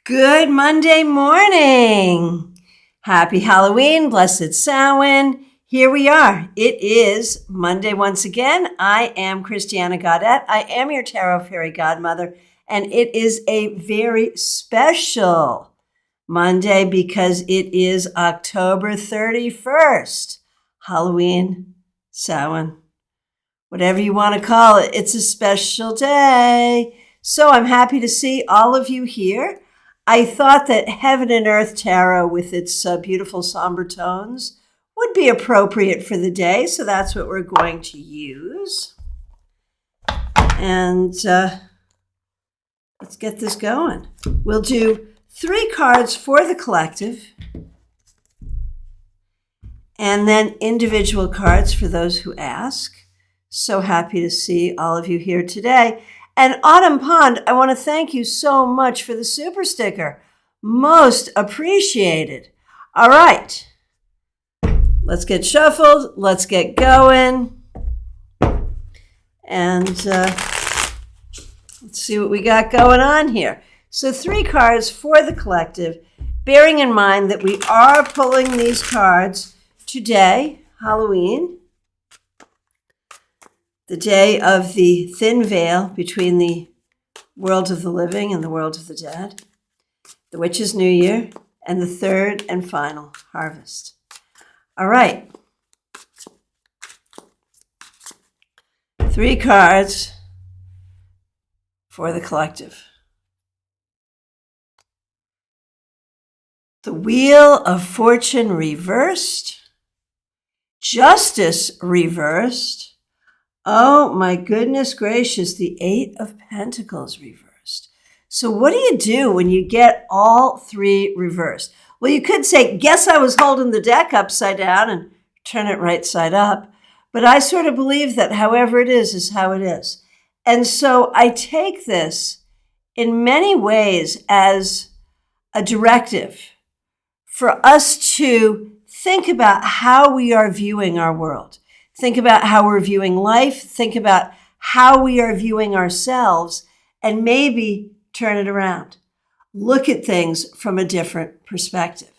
Good Monday morning. Happy Halloween, blessed Samhain. Here we are. It is Monday once again. I am Christiana Gaudet. I am your tarot fairy godmother, and it is a very special Monday because it is October 31st. Halloween, Samhain, whatever you want to call it. It's a special day. So I'm happy to see all of you here. I thought that Heaven and Earth Tarot with its beautiful somber tones would be appropriate for the day. So that's what we're going to use. And let's get this going. We'll do 3 cards for the collective and then individual cards for those who ask. So happy to see all of you here today. And Autumn Pond, I want to thank you so much for the super sticker. Most appreciated. All right. Let's get shuffled. Let's get going. And let's see what we got going on here. So 3 cards for the collective, bearing in mind that we are pulling these cards today, Halloween, the day of the thin veil between the world of the living and the world of the dead, the witch's new year, and the third and final harvest. All right. 3 cards for the collective. The Wheel of Fortune reversed, Justice reversed. Oh my goodness gracious, the 8 of Pentacles reversed. So what do you do when you get all 3 reversed? Well, you could say, guess I was holding the deck upside down and turn it right side up. But I sort of believe that however it is how it is. And so I take this in many ways as a directive for us to think about how we are viewing our world. Think about how we're viewing life. Think about how we are viewing ourselves and maybe turn it around. Look at things from a different perspective.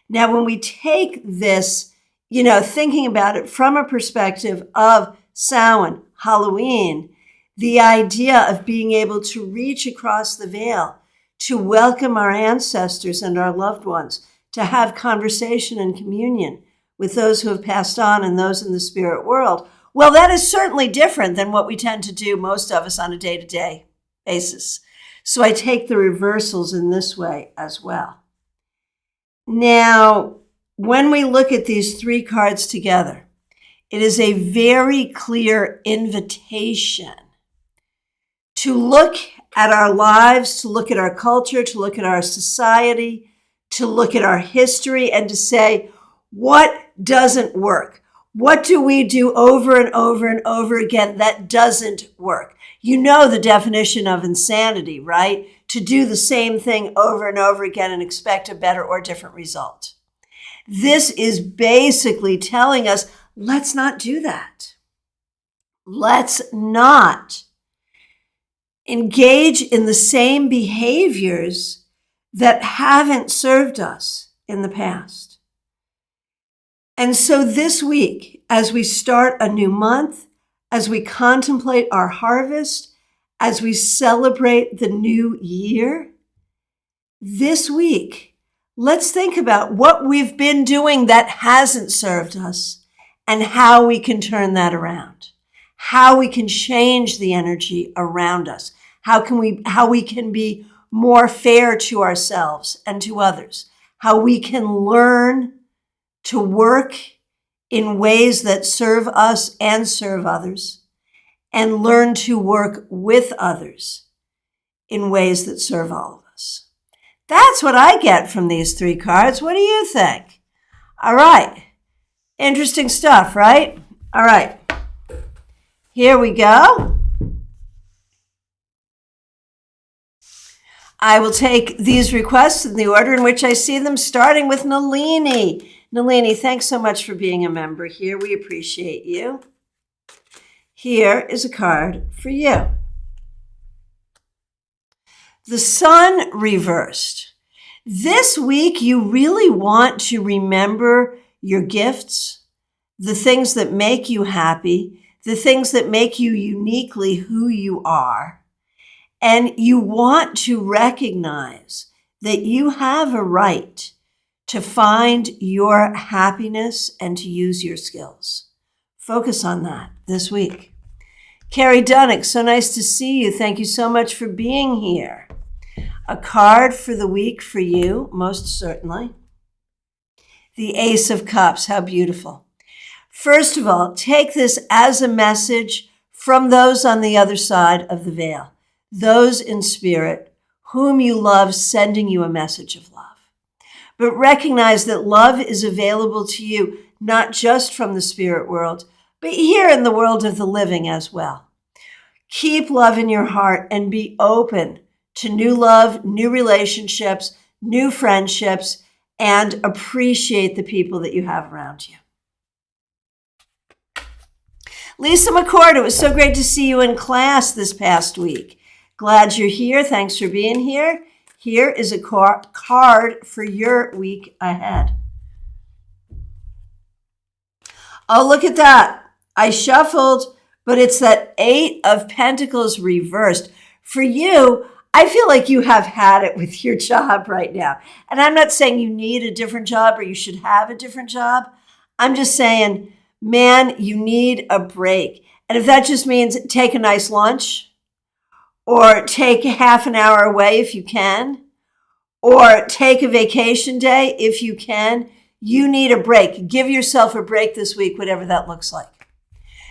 Now, when we take this, thinking about it from a perspective of Samhain, Halloween, the idea of being able to reach across the veil, to welcome our ancestors and our loved ones, to have conversation and communion with those who have passed on and those in the spirit world, well, that is certainly different than what we tend to do, most of us, on a day-to-day basis. So I take the reversals in this way as well. Now, when we look at these 3 cards together, it is a very clear invitation to look at our lives, to look at our culture, to look at our society, to look at our history, and to say, what doesn't work? What do we do over and over and over again that doesn't work? You know the definition of insanity, right? To do the same thing over and over again and expect a better or different result. This is basically telling us, let's not do that. Let's not engage in the same behaviors that haven't served us in the past. And so this week, as we start a new month, as we contemplate our harvest, as we celebrate the new year, this week, let's think about what we've been doing that hasn't served us and how we can turn that around, how we can change the energy around us, how we can be more fair to ourselves and to others, how we can learn to work in ways that serve us and serve others, and learn to work with others in ways that serve all of us. That's what I get from these 3 cards. What do you think? All right. Interesting stuff, right? All right. Here we go. I will take these requests in the order in which I see them, starting with Nalini. Nalini, thanks so much for being a member here. We appreciate you. Here is a card for you. The sun reversed. This week, you really want to remember your gifts, the things that make you happy, the things that make you uniquely who you are. And you want to recognize that you have a right to find your happiness and to use your skills. Focus on that this week. Carrie Dunnick, so nice to see you. Thank you so much for being here. A card for the week for you, most certainly. The Ace of Cups, how beautiful. First of all, take this as a message from those on the other side of the veil, those in spirit, whom you love, sending you a message of love. But recognize that love is available to you, not just from the spirit world, but here in the world of the living as well. Keep love in your heart and be open to new love, new relationships, new friendships, and appreciate the people that you have around you. Lisa McCord, it was so great to see you in class this past week. Glad you're here. Thanks for being here. Here is a card for your week ahead. Oh, look at that. I shuffled, but it's that 8 of Pentacles reversed. For you, I feel like you have had it with your job right now. And I'm not saying you need a different job or you should have a different job. I'm just saying, man, you need a break. And if that just means take a nice lunch, or take half an hour away if you can, or take a vacation day if you can, you need a break. Give yourself a break this week, whatever that looks like.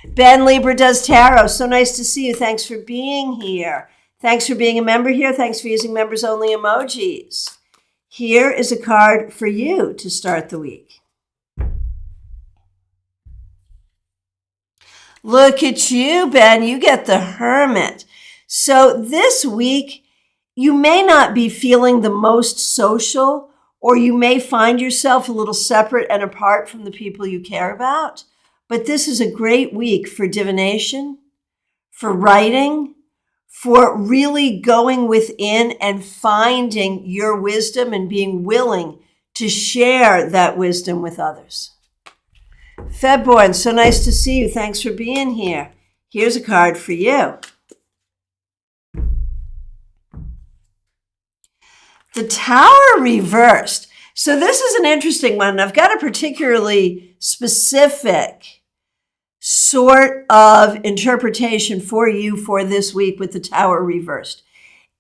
Ben Libra does tarot. So nice to see you. Thanks for being here. Thanks for being a member here. Thanks for using members only emojis. Here is a card for you to start the week. Look at you, Ben. You get the Hermit. So this week, you may not be feeling the most social, or you may find yourself a little separate and apart from the people you care about. But this is a great week for divination, for writing, for really going within and finding your wisdom and being willing to share that wisdom with others. Febborn, so nice to see you. Thanks for being here. Here's a card for you. The Tower reversed. So this is an interesting one. I've got a particularly specific sort of interpretation for you for this week with the Tower reversed.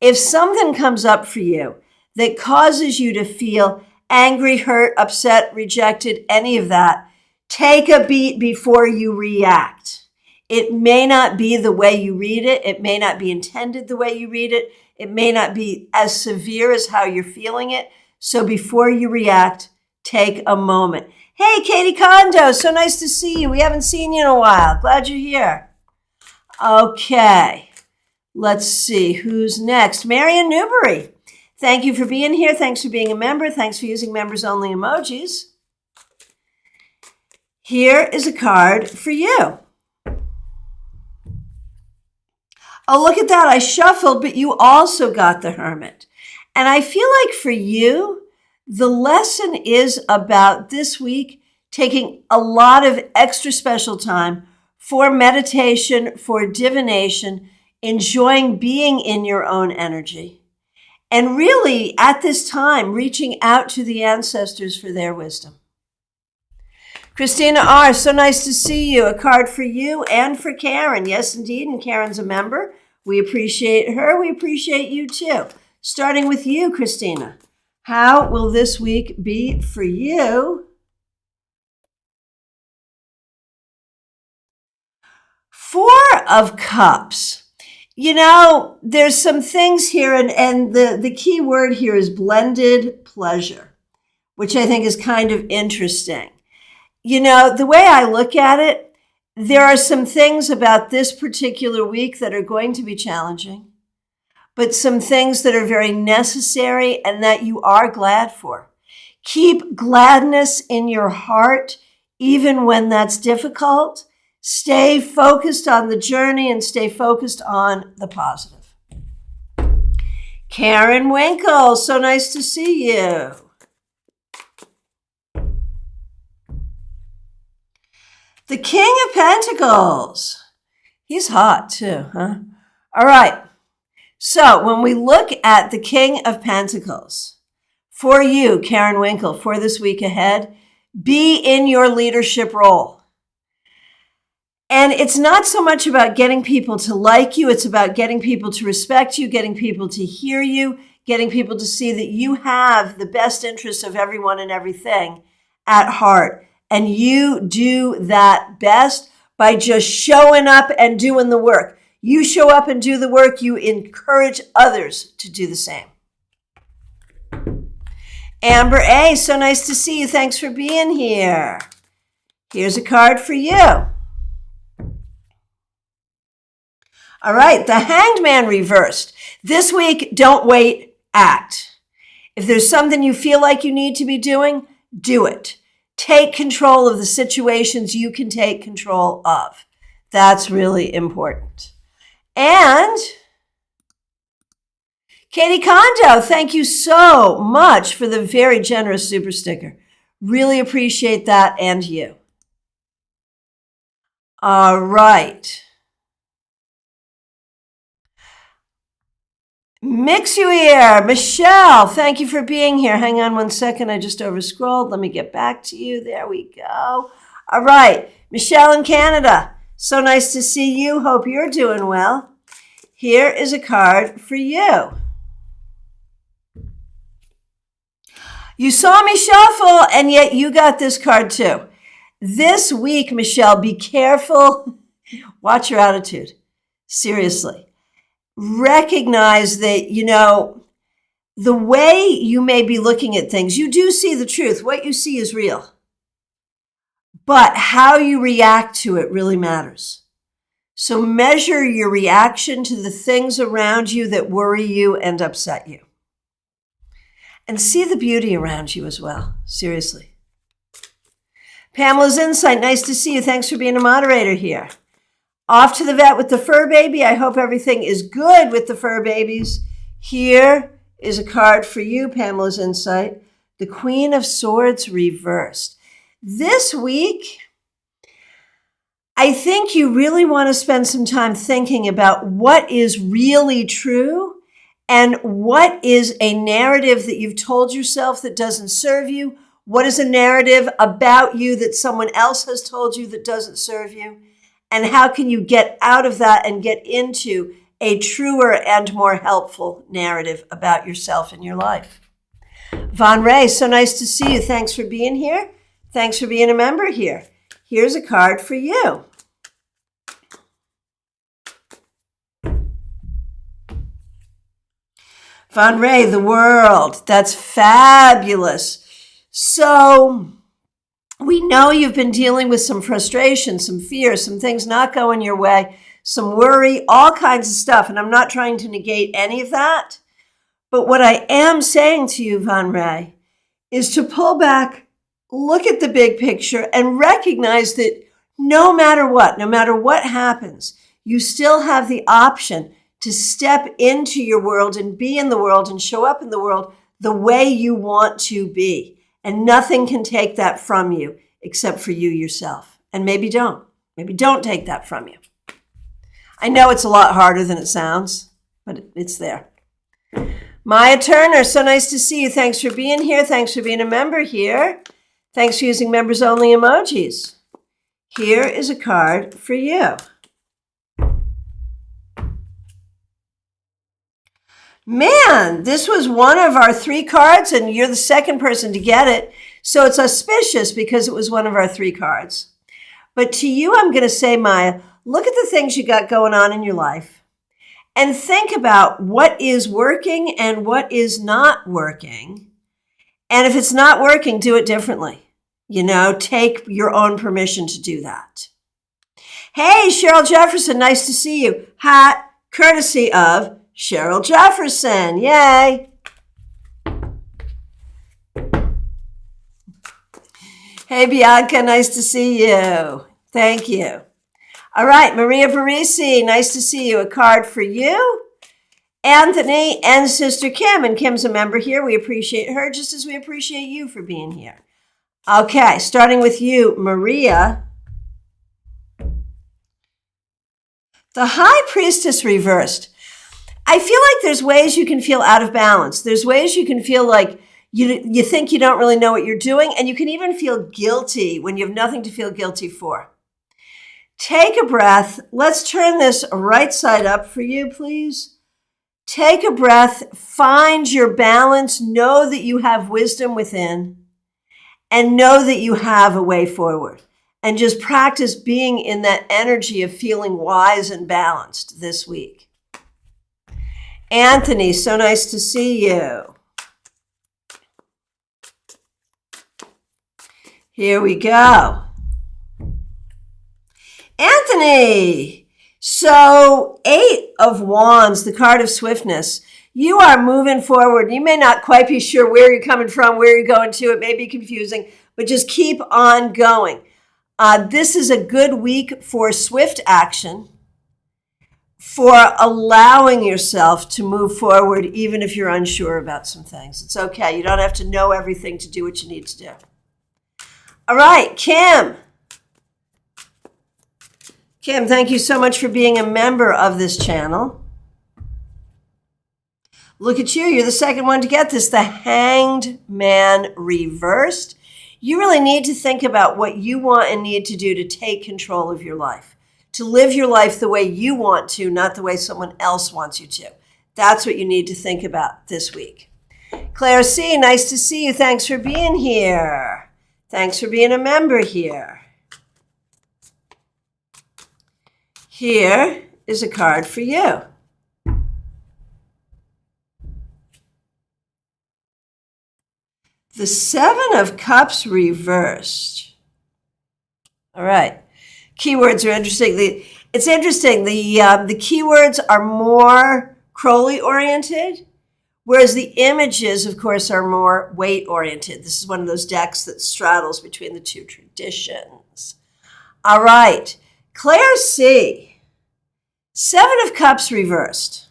If something comes up for you that causes you to feel angry, hurt, upset, rejected, any of that, take a beat before you react. It may not be the way you read it. It may not be intended the way you read it. It may not be as severe as how you're feeling it. So before you react, take a moment. Hey, Katie Kondo, so nice to see you. We haven't seen you in a while. Glad you're here. Okay, let's see who's next. Marion Newbury, thank you for being here. Thanks for being a member. Thanks for using members only emojis. Here is a card for you. Oh, look at that. I shuffled, but you also got the Hermit. And I feel like for you, the lesson is about this week taking a lot of extra special time for meditation, for divination, enjoying being in your own energy. And really, at this time, reaching out to the ancestors for their wisdom. Christina R., so nice to see you. A card for you and for Karen. Yes, indeed, and Karen's a member. We appreciate her. We appreciate you too. Starting with you, Christina. How will this week be for you? Four of Cups. You know, there's some things here, and the key word here is blended pleasure, which I think is kind of interesting. You know, the way I look at it, there are some things about this particular week that are going to be challenging, but some things that are very necessary and that you are glad for. Keep gladness in your heart, even when that's difficult. Stay focused on the journey and stay focused on the positive. Karen Winkle, so nice to see you. The King of Pentacles. He's hot too, huh? All right. So when we look at the King of Pentacles, for you, Karen Winkle, for this week ahead, be in your leadership role. And it's not so much about getting people to like you. It's about getting people to respect you, getting people to hear you, getting people to see that you have the best interests of everyone and everything at heart. And you do that best by just showing up and doing the work. You show up and do the work. You encourage others to do the same. Amber A., so nice to see you. Thanks for being here. Here's a card for you. All right, the Hanged Man reversed. This week, don't wait, act. If there's something you feel like you need to be doing, do it. Take control of the situations you can take control of. That's really important. And Katie Kondo, thank you so much for the very generous super sticker. Really appreciate that, and you. All right. Mix you here. Michelle, thank you for being here. Hang on one second. I just overscrolled. Let me get back to you. There we go. All right. Michelle in Canada. So nice to see you. Hope you're doing well. Here is a card for you. You saw me shuffle, and yet you got this card too. This week, Michelle, be careful. Watch your attitude. Seriously. Recognize that, the way you may be looking at things, you do see the truth. What you see is real. But how you react to it really matters. So measure your reaction to the things around you that worry you and upset you. And see the beauty around you as well. Seriously. Pamela's Insight, nice to see you. Thanks for being a moderator here. Off to the vet with the fur baby. I hope everything is good with the fur babies. Here is a card for you, Pamela's Insight. The Queen of Swords reversed. This week, I think you really want to spend some time thinking about what is really true and what is a narrative that you've told yourself that doesn't serve you. What is a narrative about you that someone else has told you that doesn't serve you? And how can you get out of that and get into a truer and more helpful narrative about yourself and your life? Von Ray, so nice to see you. Thanks for being here. Thanks for being a member here. Here's a card for you. Von Ray, the world. That's fabulous. So we know you've been dealing with some frustration, some fear, some things not going your way, some worry, all kinds of stuff. And I'm not trying to negate any of that. But what I am saying to you, Von Ray, is to pull back, look at the big picture, and recognize that no matter what happens, you still have the option to step into your world and be in the world and show up in the world the way you want to be. And nothing can take that from you except for you yourself. And maybe don't take that from you. I know it's a lot harder than it sounds, but it's there. Maya Turner, so nice to see you. Thanks for being here. Thanks for being a member here. Thanks for using members only emojis. Here is a card for you. Man, this was one of our 3 cards, and you're the second person to get it. So it's auspicious because it was one of our 3 cards. But to you, I'm going to say, Maya, look at the things you got going on in your life and think about what is working and what is not working. And if it's not working, do it differently. Take your own permission to do that. Hey, Cheryl Jefferson, nice to see you. Hat courtesy of Cheryl Jefferson. Yay. Hey, Bianca, nice to see you. Thank you. All right, Maria Parisi, nice to see you. A card for you. Anthony and Sister Kim. And Kim's a member here. We appreciate her just as we appreciate you for being here. Okay, starting with you, Maria. The High Priestess reversed. I feel like there's ways you can feel out of balance. There's ways you can feel like you think you don't really know what you're doing, and you can even feel guilty when you have nothing to feel guilty for. Take a breath. Let's turn this right side up for you, please. Take a breath. Find your balance. Know that you have wisdom within, and know that you have a way forward. And just practice being in that energy of feeling wise and balanced this week. Anthony, so nice to see you. Here we go. Anthony, so 8 of Wands, the card of swiftness. You are moving forward. You may not quite be sure where you're coming from, where you're going to. It may be confusing, but just keep on going. This is a good week for swift action, for allowing yourself to move forward even if you're unsure about some things. It's okay. You don't have to know everything to do what you need to do. All right, Kim. Kim, thank you so much for being a member of this channel. Look at you. You're the second one to get this. The Hanged Man reversed. You really need to think about what you want and need to do to take control of your life, to live your life the way you want to, not the way someone else wants you to. That's what you need to think about this week. Claire C., nice to see you. Thanks for being here. Thanks for being a member here. Here is a card for you. The 7 of Cups reversed. All right. Keywords are interesting. It's interesting. The keywords are more Crowley-oriented, whereas the images, of course, are more weight-oriented. This is one of those decks that straddles between the two traditions. All right. Claire C., 7 of Cups reversed.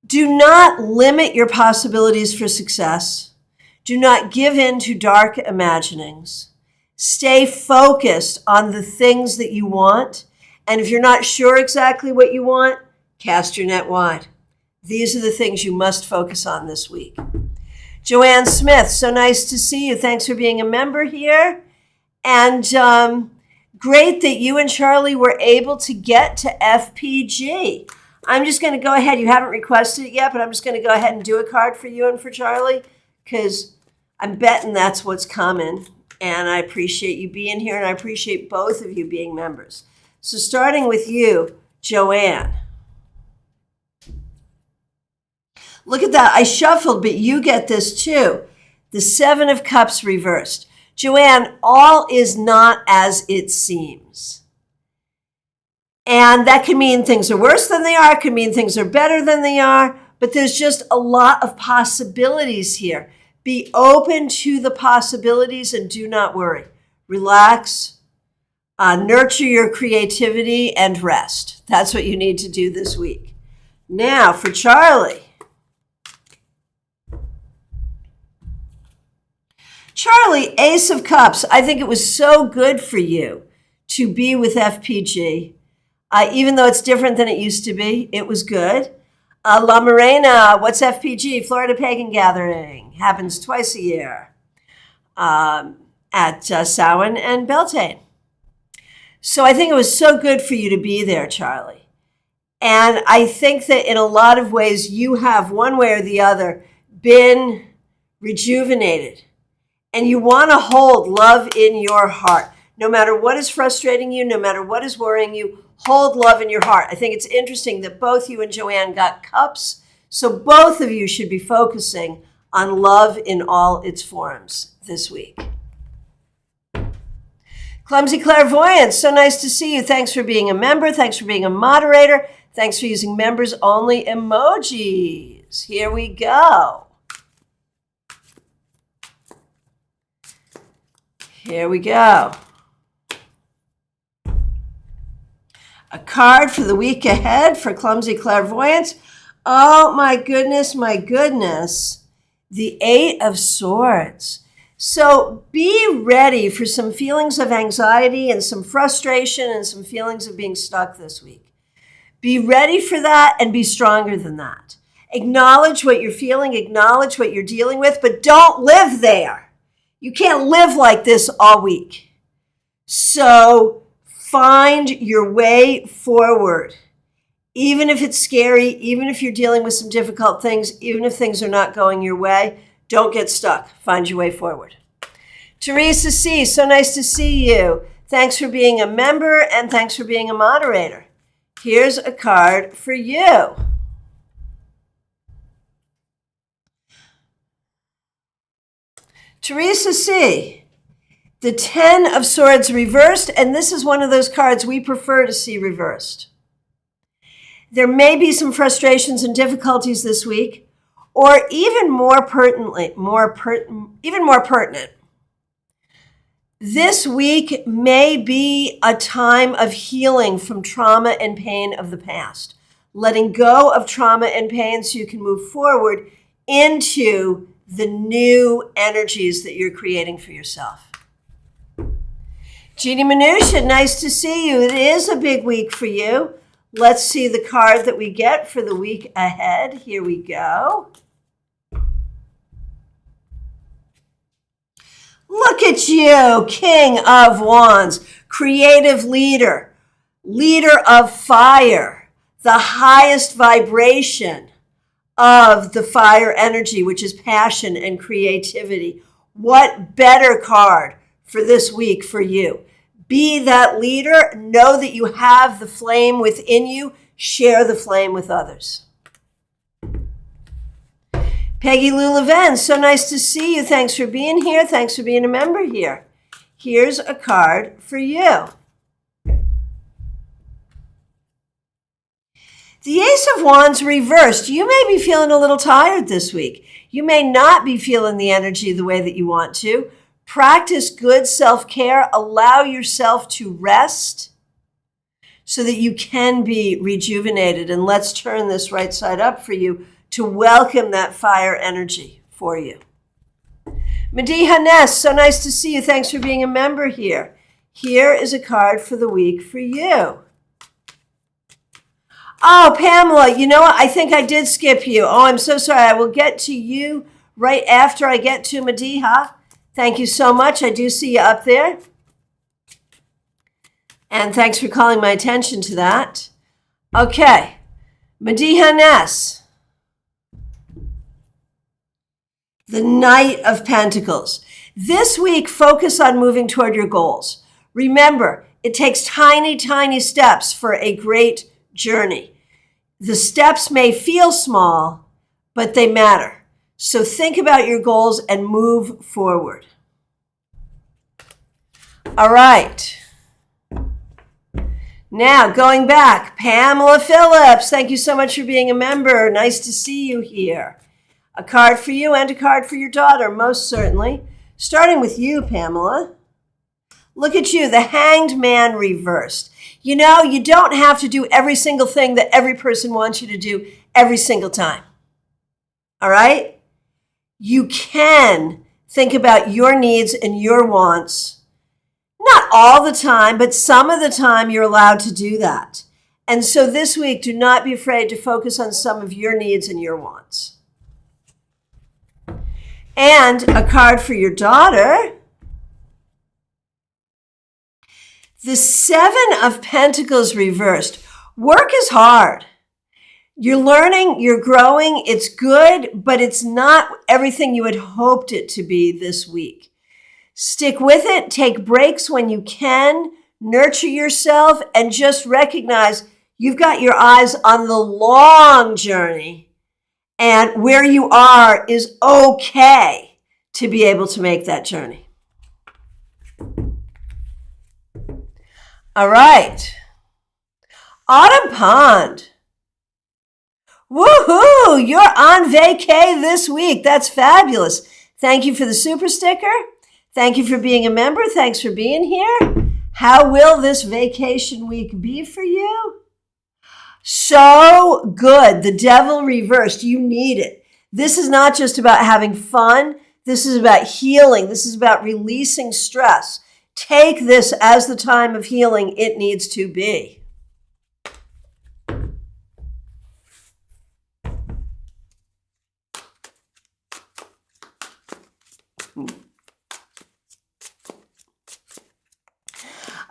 Do not limit your possibilities for success. Do not give in to dark imaginings. Stay focused on the things that you want. And if you're not sure exactly what you want, cast your net wide. These are the things you must focus on this week. Joanne Smith, so nice to see you. Thanks for being a member here. And great that you and Charlie were able to get to FPG. I'm just going to go ahead. You haven't requested it yet, but I'm just going to go ahead and do a card for you and for Charlie, because I'm betting that's what's coming. And I appreciate you being here, and I appreciate both of you being members. So starting with you, Joanne. Look at that. I shuffled, but you get this too. The 7 of Cups reversed. Joanne, all is not as it seems. And that can mean things are worse than they are. It can mean things are better than they are. But there's just a lot of possibilities here. Be open to the possibilities and do not worry. Relax, nurture your creativity, and rest. That's what you need to do this week. Now for Charlie. Charlie, Ace of Cups. I think it was so good for you to be with FPG. Even though it's different than it used to be, it was good. La Morena, what's FPG? Florida Pagan Gathering. Happens twice a year at Samhain and Beltane. So I think it was so good for you to be there, Charlie. And I think that in a lot of ways, you have, one way or the other, been rejuvenated. And you want to hold love in your heart. No matter what is frustrating you, no matter what is worrying you, hold love in your heart. I think it's interesting that both you and Joanne got cups. So both of you should be focusing on love in all its forms this week. Clumsy Clairvoyance, so nice to see you. Thanks for being a member. Thanks for being a moderator. Thanks for using members only emojis. Here we go. Here we go. A card for the week ahead for Clumsy Clairvoyance. Oh, my goodness, my goodness. The Eight of Swords. So be ready for some feelings of anxiety and some frustration and some feelings of being stuck this week. Be ready for that and be stronger than that. Acknowledge what you're feeling, acknowledge what you're dealing with, but don't live there. You can't live like this all week. So find your way forward. Even if it's scary, even if you're dealing with some difficult things, even if things are not going your way, don't get stuck. Find your way forward. Teresa C., so nice to see you. Thanks for being a member and thanks for being a moderator. Here's a card for you. Teresa C., the 10 of Swords reversed, and this is one of those cards we prefer to see reversed. There may be some frustrations and difficulties this week, or even more pertinent, this week may be a time of healing from trauma and pain of the past, letting go of trauma and pain so you can move forward into the new energies that you're creating for yourself. Jeannie Minutia, nice to see you. It is a big week for you. Let's see the card that we get for the week ahead. Here we go. Look at you, King of Wands, creative leader, leader of fire, the highest vibration of the fire energy, which is passion and creativity. What better card for this week for you? Be that leader. Know that you have the flame within you. Share the flame with others. Peggy Lou Leven, so nice to see you. Thanks for being here. Thanks for being a member here. Here's a card for you. The Ace of Wands reversed. You may be feeling a little tired this week. You may not be feeling the energy the way that you want to. Practice good self-care. Allow yourself to rest so that you can be rejuvenated. And let's turn this right side up for you to welcome that fire energy for you. Mediha Ness, so nice to see you. Thanks for being a member here. Here is a card for the week for you. Oh, Pamela, you know what? I think I did skip you. Oh, I'm so sorry. I will get to you right after I get to Mediha. Thank you so much. I do see you up there. And thanks for calling my attention to that. Okay. Mediha Ness. The Knight of Pentacles. This week, focus on moving toward your goals. Remember, it takes tiny, tiny steps for a great journey. The steps may feel small, but they matter. So think about your goals and move forward. All right. Now, going back, Pamela Phillips, thank you so much for being a member. Nice to see you here. A card for you and a card for your daughter, most certainly. Starting with you, Pamela. Look at you, the Hanged Man reversed. You know, you don't have to do every single thing that every person wants you to do every single time. All right? You can think about your needs and your wants. Not all the time, but some of the time you're allowed to do that. And so this week, do not be afraid to focus on some of your needs and your wants. And a card for your daughter. The Seven of Pentacles reversed. Work is hard. You're learning, you're growing, it's good, but it's not everything you had hoped it to be this week. Stick with it, take breaks when you can, nurture yourself, and just recognize you've got your eyes on the long journey, and where you are is okay to be able to make that journey. All right. Autumn Pond. Woohoo! You're on vacay this week. That's fabulous. Thank you for the super sticker. Thank you for being a member. Thanks for being here. How will this vacation week be for you? So good. The devil reversed. You need it. This is not just about having fun. This is about healing. This is about releasing stress. Take this as the time of healing it needs to be.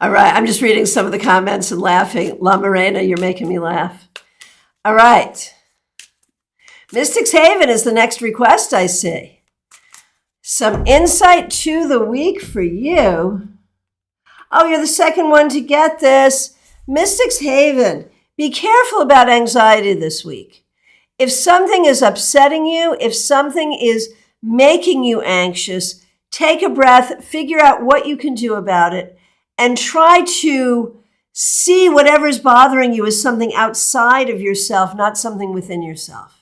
All right, I'm just reading some of the comments and laughing. La Morena, you're making me laugh. All right. Mystics Haven is the next request I see. Some insight to the week for you. Oh, you're the second one to get this. Mystics Haven, be careful about anxiety this week. If something is upsetting you, if something is making you anxious, take a breath, figure out what you can do about it, and try to see whatever is bothering you as something outside of yourself, not something within yourself.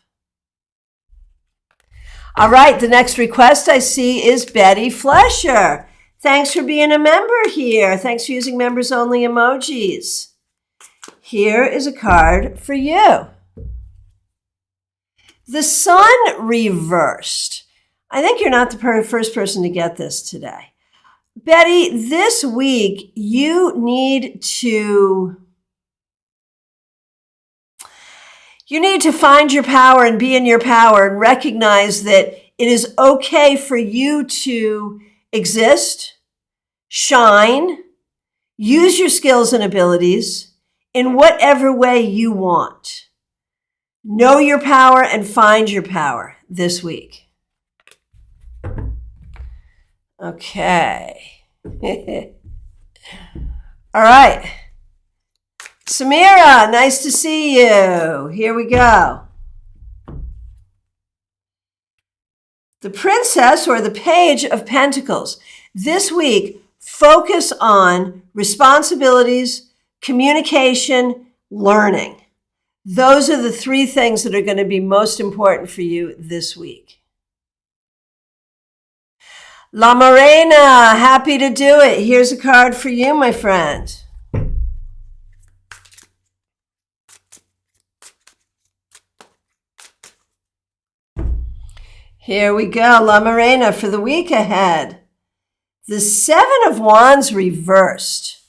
All right, the next request I see is Betty Flesher. Thanks for being a member here. Thanks for using members only emojis. Here is a card for you. The sun reversed. I think you're not the first person to get this today. Betty, this week you need to find your power and be in your power and recognize that it is okay for you to exist, shine, use your skills and abilities in whatever way you want. Know your power and find your power this week. Okay. All right. Samira, nice to see you. Here we go. The Princess or the Page of Pentacles. This week, focus on responsibilities, communication, learning. Those are the three things that are going to be most important for you this week. La Morena, happy to do it. Here's a card for you, my friend. Here we go, La Morena, for the week ahead. The Seven of Wands reversed.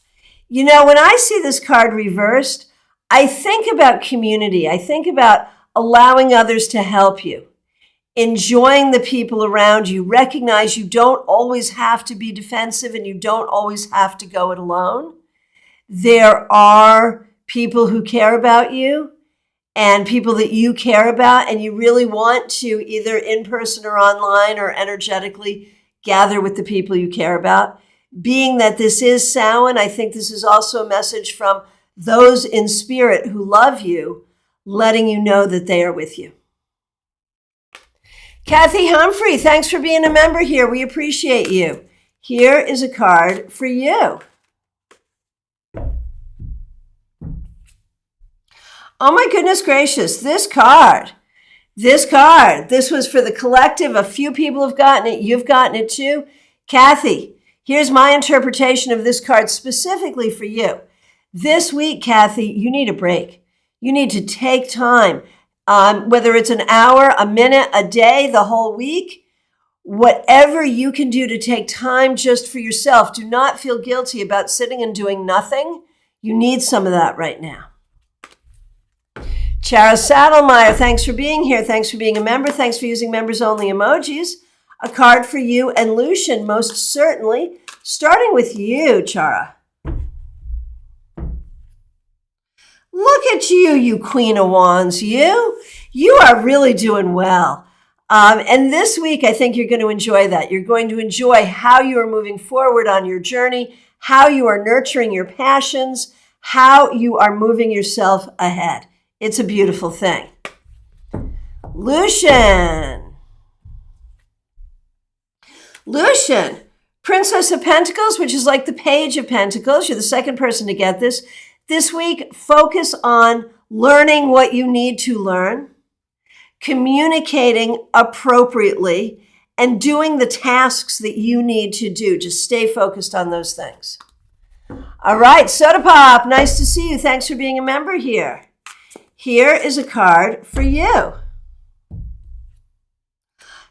You know, when I see this card reversed, I think about community. I think about allowing others to help you. Enjoying the people around you, recognize you don't always have to be defensive and you don't always have to go it alone. There are people who care about you and people that you care about, and you really want to either in person or online or energetically gather with the people you care about. Being that this is Samhain, I think this is also a message from those in spirit who love you, letting you know that they are with you. Kathy Humphrey, thanks for being a member here. We appreciate you. Here is a card for you. Oh my goodness gracious, this card. This was for the collective. A few people have gotten it. You've gotten it too. Kathy, here's my interpretation of this card specifically for you. This week, Kathy, you need a break. You need to take time. Whether it's an hour, a minute, a day, the whole week, whatever you can do to take time just for yourself. Do not feel guilty about sitting and doing nothing. You need some of that right now. Chara Saddlemeyer, thanks for being here. Thanks for being a member. Thanks for using members only emojis. A card for you and Lucian, most certainly. Starting with you, Chara. Look at you, you Queen of Wands. You are really doing well. And this week, I think you're going to enjoy that. You're going to enjoy how you are moving forward on your journey, how you are nurturing your passions, how you are moving yourself ahead. It's a beautiful thing. Lucian, Princess of Pentacles, which is like the Page of Pentacles. You're the second person to get this. This week, focus on learning what you need to learn, communicating appropriately, and doing the tasks that you need to do. Just stay focused on those things. All right, Soda Pop, nice to see you. Thanks for being a member here. Here is a card for you.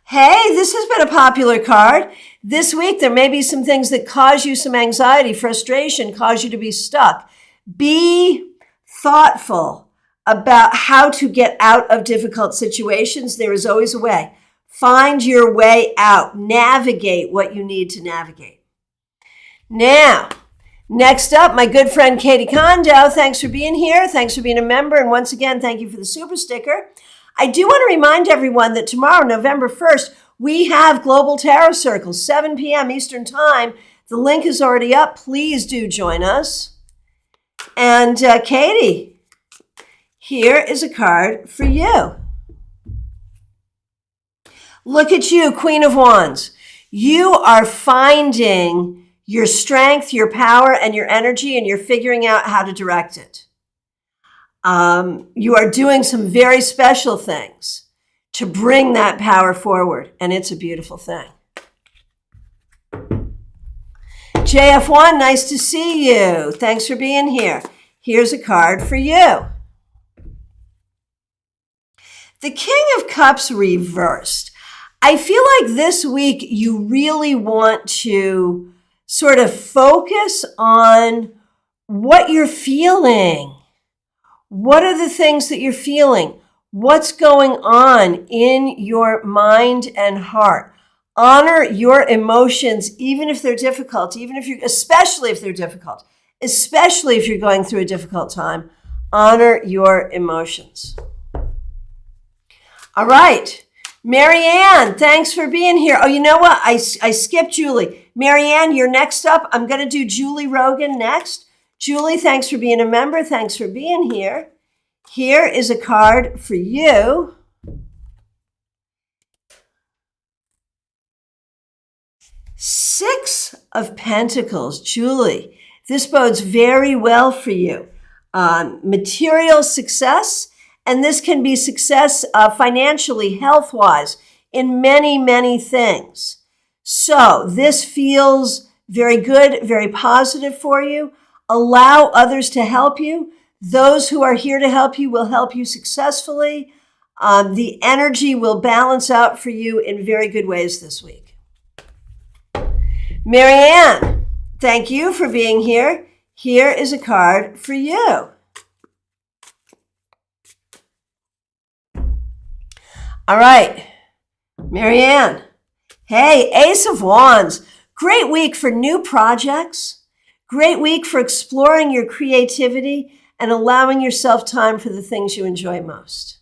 Hey, this has been a popular card. This week, there may be some things that cause you some anxiety, frustration, cause you to be stuck. Be thoughtful about how to get out of difficult situations. There is always a way. Find your way out. Navigate what you need to navigate. Now, next up, my good friend Katie Kondo. Thanks for being here. Thanks for being a member. And once again, thank you for the super sticker. I do want to remind everyone that tomorrow, November 1st, we have Global Tarot Circles, 7 p.m. Eastern Time. The link is already up. Please do join us. And Katie, here is a card for you. Look at you, Queen of Wands. You are finding your strength, your power, and your energy, and you're figuring out how to direct it. You are doing some very special things to bring that power forward, and it's a beautiful thing. JF1, nice to see you. Thanks for being here. Here's a card for you. The King of Cups reversed. I feel like this week you really want to sort of focus on what you're feeling. What are the things that you're feeling? What's going on in your mind and heart? Honor your emotions, even if they're difficult, especially if they're difficult, especially if you're going through a difficult time. Honor your emotions. All right. Marianne, thanks for being here. Oh, you know what? I skipped Julie. Marianne, you're next up. I'm going to do Julie Rogan next. Julie, thanks for being a member. Thanks for being here. Here is a card for you. Six of Pentacles. Julie, this bodes very well for you. Material success, and this can be success financially, health-wise, in many, many things. So this feels very good, very positive for you. Allow others to help you. Those who are here to help you will help you successfully. The energy will balance out for you in very good ways this week. Marianne, thank you for being here. Here is a card for you. All right, Marianne. Hey, Ace of Wands. Great week for new projects. Great week for exploring your creativity and allowing yourself time for the things you enjoy most.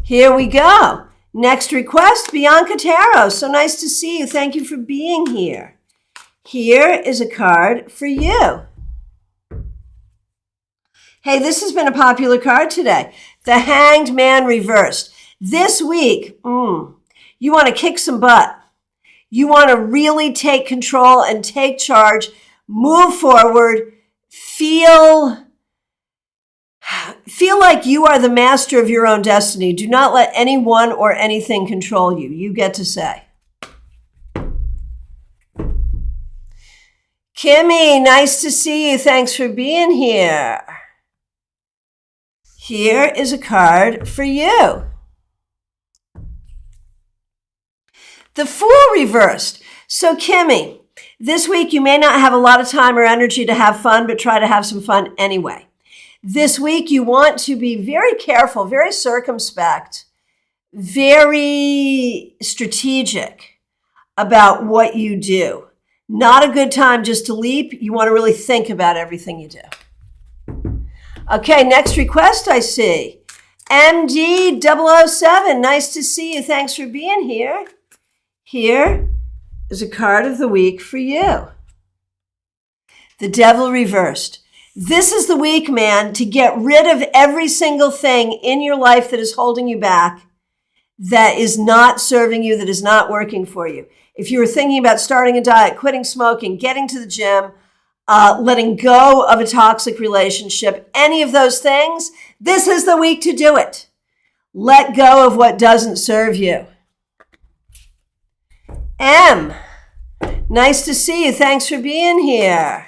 Here we go. Next request, Bianca Tarot. So nice to see you. Thank you for being here. Here is a card for you. Hey, this has been a popular card today. The Hanged Man reversed. This week, you want to kick some butt. You want to really take control and take charge, move forward, feel like you are the master of your own destiny. Do not let anyone or anything control you. You get to say. Kimmy, nice to see you. Thanks for being here. Here is a card for you. The Fool reversed. So Kimmy, this week you may not have a lot of time or energy to have fun, but try to have some fun anyway. This week you want to be very careful, very circumspect, very strategic about what you do. Not a good time just to leap. You want to really think about everything you do. Okay, next request I see. MD007, nice to see you. Thanks for being here. Here is a card of the week for you. The Devil reversed. This is the week, man, to get rid of every single thing in your life that is holding you back, that is not serving you, that is not working for you. If you were thinking about starting a diet, quitting smoking, getting to the gym, letting go of a toxic relationship, any of those things, this is the week to do it. Let go of what doesn't serve you. M, nice to see you. Thanks for being here.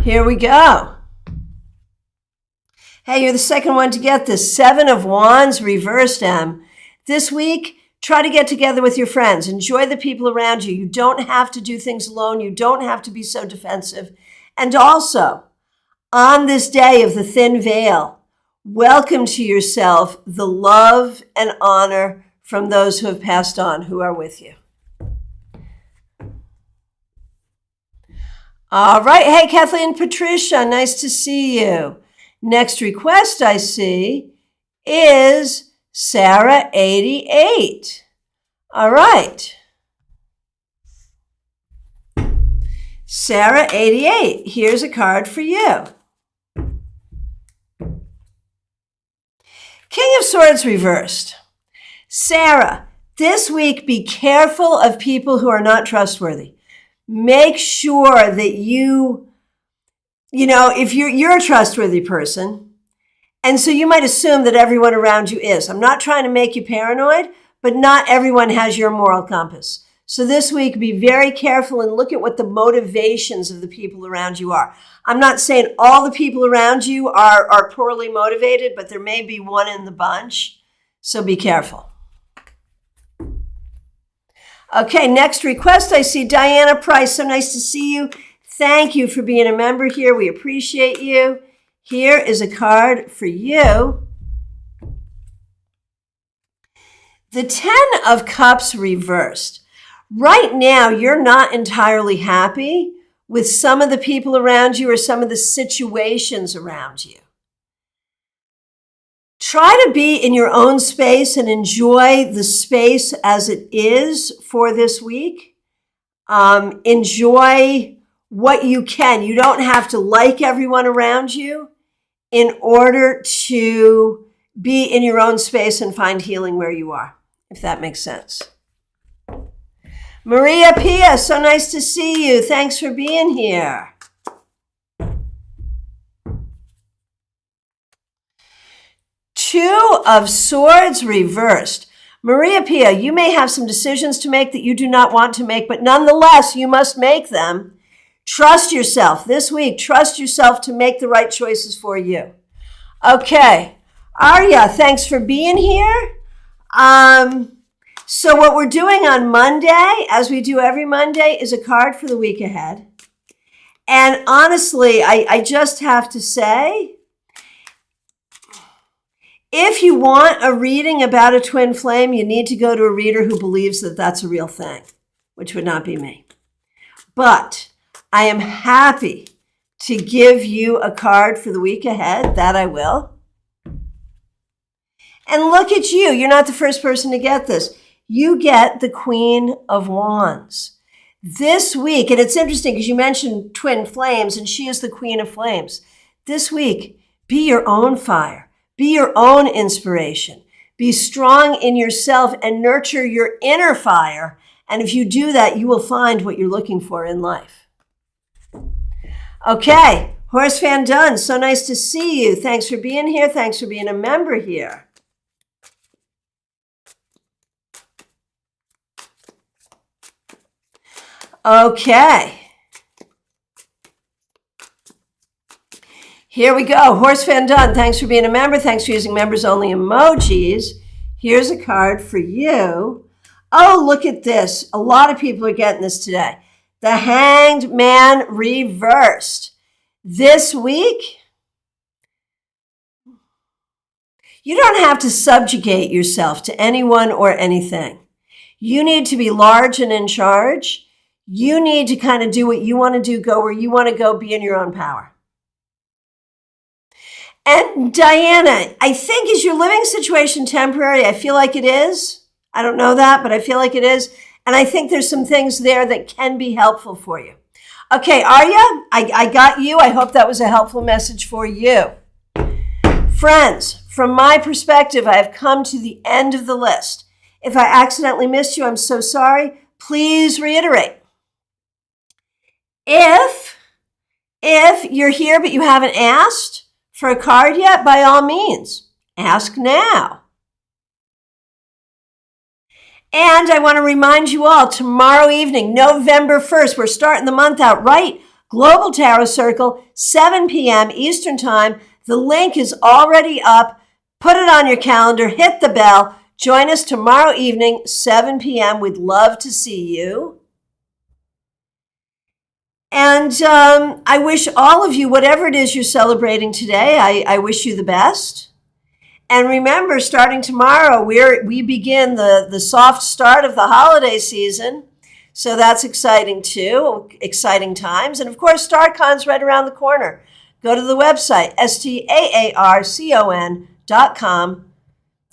Here we go. Hey, you're the second one to get this. 7 of Wands reversed, Em. This week, try to get together with your friends. Enjoy the people around you. You don't have to do things alone. You don't have to be so defensive. And also, on this day of the thin veil, welcome to yourself the love and honor from those who have passed on, who are with you. All right. Hey, Kathleen, Patricia, nice to see you. Next request I see is Sarah 88. All right. Sarah 88, here's a card for you. King of Swords reversed. Sarah, this week be careful of people who are not trustworthy. Make sure that if you're a trustworthy person, and so you might assume that everyone around you is. I'm not trying to make you paranoid, but not everyone has your moral compass. So this week, be very careful and look at what the motivations of the people around you are. I'm not saying all the people around you are poorly motivated, but there may be one in the bunch. So be careful. Okay, next request, I see Diana Price. So nice to see you. Thank you for being a member here. We appreciate you. Here is a card for you. The 10 of Cups reversed. Right now, you're not entirely happy with some of the people around you or some of the situations around you. Try to be in your own space and enjoy the space as it is for this week. Enjoy what you can. You don't have to like everyone around you in order to be in your own space and find healing where you are, if that makes sense. Maria Pia, so nice to see you. Thanks for being here. Two of Swords reversed. Maria Pia, you may have some decisions to make that you do not want to make, but nonetheless, you must make them. Trust yourself this week. Trust yourself to make the right choices for you. Okay. Arya, thanks for being here. So what we're doing on Monday, as we do every Monday, is a card for the week ahead. And honestly, I just have to say, if you want a reading about a twin flame, you need to go to a reader who believes that that's a real thing, which would not be me. But I am happy to give you a card for the week ahead. That I will. And look at you. You're not the first person to get this. You get the Queen of Wands. This week, and it's interesting because you mentioned twin flames, and she is the Queen of Flames. This week, be your own fire. Be your own inspiration. Be strong in yourself and nurture your inner fire. And if you do that, you will find what you're looking for in life. Okay, Horace Van Dunn, so nice to see you. Thanks for being here. Thanks for being a member here. Okay. Here we go. Horse Van Dunn, thanks for being a member. Thanks for using members only emojis. Here's a card for you. Oh, look at this. A lot of people are getting this today. The Hanged Man reversed. This week, you don't have to subjugate yourself to anyone or anything. You need to be large and in charge. You need to kind of do what you want to do, go where you want to go, be in your own power. And Diana, I think, is your living situation temporary? I feel like it is. I don't know that, but I feel like it is. And I think there's some things there that can be helpful for you. Okay, Arya, I got you. I hope that was a helpful message for you. Friends, from my perspective, I have come to the end of the list. If I accidentally missed you, I'm so sorry. Please reiterate. If you're here but you haven't asked for a card yet, by all means, ask now. And I want to remind you all, tomorrow evening, November 1st, we're starting the month out right. Global Tarot Circle, 7 p.m. Eastern Time. The link is already up. Put it on your calendar. Hit the bell. Join us tomorrow evening, 7 p.m. We'd love to see you. And I wish all of you, whatever it is you're celebrating today, I wish you the best. And remember, starting tomorrow, we begin the soft start of the holiday season. So that's exciting too, exciting times. And of course, StarCon's right around the corner. Go to the website, STAARCON.com.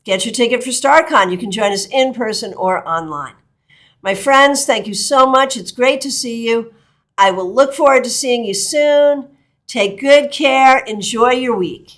Get your ticket for StarCon. You can join us in person or online. My friends, thank you so much. It's great to see you. I will look forward to seeing you soon. Take good care. Enjoy your week.